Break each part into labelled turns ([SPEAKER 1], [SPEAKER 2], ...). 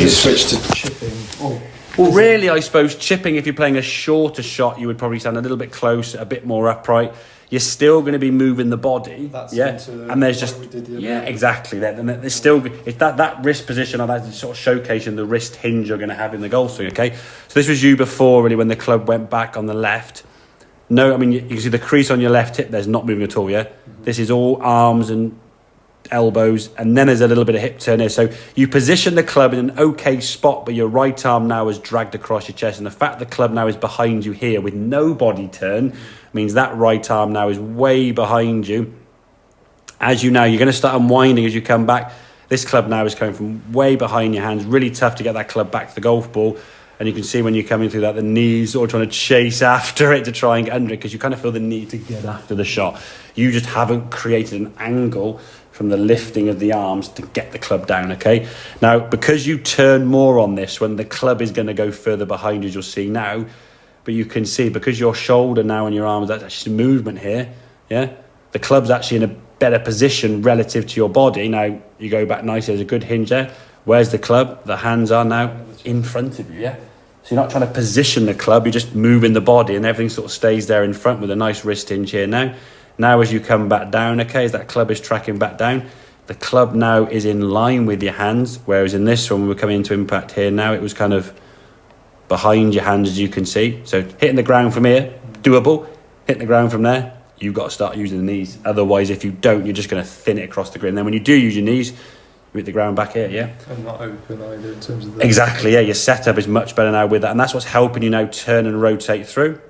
[SPEAKER 1] knees.
[SPEAKER 2] Switch to chipping.
[SPEAKER 1] Well, really, I suppose chipping, if you're playing a shorter shot, you would probably stand a little bit closer, a bit more upright. You're still going to be moving the body. And there's just exactly that. And there's still it's that wrist position, or that sort of showcasing the wrist hinge you're going to have in the golf swing. Okay, so this was you before, really, when the club went back on the left. No, I mean, you can see the crease on your left hip. There's not moving at all. Yeah, this is all arms and elbows, and then there's a little bit of hip turn here. So you position the club in an okay spot, but your right arm now is dragged across your chest, and the fact the club now is behind you here with no body turn means that right arm now is way behind you. As you know, you're going to start unwinding as you come back. This club now is coming from way behind your hands. Really tough to get that club back to the golf ball. And you can see when you're coming through that, the knees or trying to chase after it to try and get under it, because you kind of feel the need to get after the shot. You just haven't created an angle from the lifting of the arms to get the club down, okay? Now, because you turn more on this when the club is going to go further behind you, as you'll see now, but you can see because your shoulder now and your arms, that's actually movement here, yeah? The club's actually in a better position relative to your body. Now, you go back nicely, there's a good hinge there. Where's the club? The hands are now in front of you, yeah? So you're not trying to position the club, you're just moving the body and everything sort of stays there in front with a nice wrist hinge here now. Now as you come back down, okay, as that club is tracking back down, the club now is in line with your hands, whereas in this one, when we're coming into impact here now, it was kind of behind your hands, as you can see. So hitting the ground from here, doable. Hitting the ground from there, you've got to start using the knees. Otherwise, if you don't, you're just going to thin it across the grid. And then when you do use your knees, you hit the ground back here, yeah?
[SPEAKER 2] And not open either in terms of the...
[SPEAKER 1] Exactly, yeah. Your setup is much better now with that. And that's what's helping you now turn and rotate through.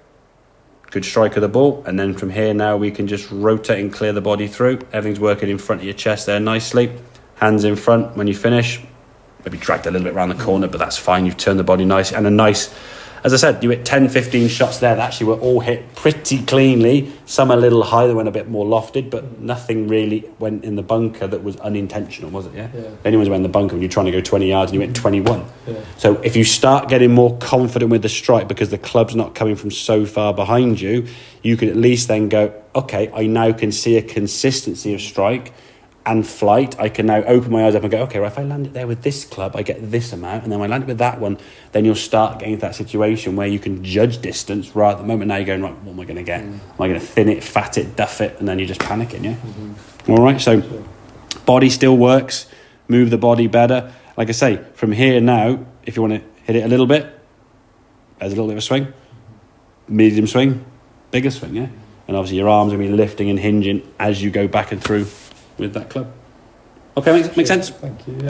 [SPEAKER 1] Good strike of the ball. And then from here now, we can just rotate and clear the body through. Everything's working in front of your chest there nicely. Hands in front when you finish. Maybe dragged a little bit around the corner, but that's fine. You've turned the body nice. And a nice... As I said, you hit 10, 15 shots there that actually were all hit pretty cleanly. Some a little high, they went a bit more lofted, but nothing really went in the bunker that was unintentional, was it? Yeah. Anyone's went in the bunker when you're trying to go 20 yards and you went 21. Yeah. So if you start getting more confident with the strike because the club's not coming from so far behind you, you can at least then go, okay, I now can see a consistency of strike and flight. I can now open my eyes up and go, okay, well, if I land it there with this club, I get this amount. And then when I land it with that one, then you'll start getting to that situation where you can judge distance. Right at the moment, now you're going, right, what am I going to get? Am I going to thin it, fat it, duff it? And then you're just panicking, yeah? All right, so body still works. Move the body better. Like I say, from here now, if you want to hit it a little bit, there's a little bit of a swing. Medium swing, bigger swing, yeah? And obviously your arms are going to be lifting and hinging as you go back and through with that club. Okay, makes sense?
[SPEAKER 2] Thank you.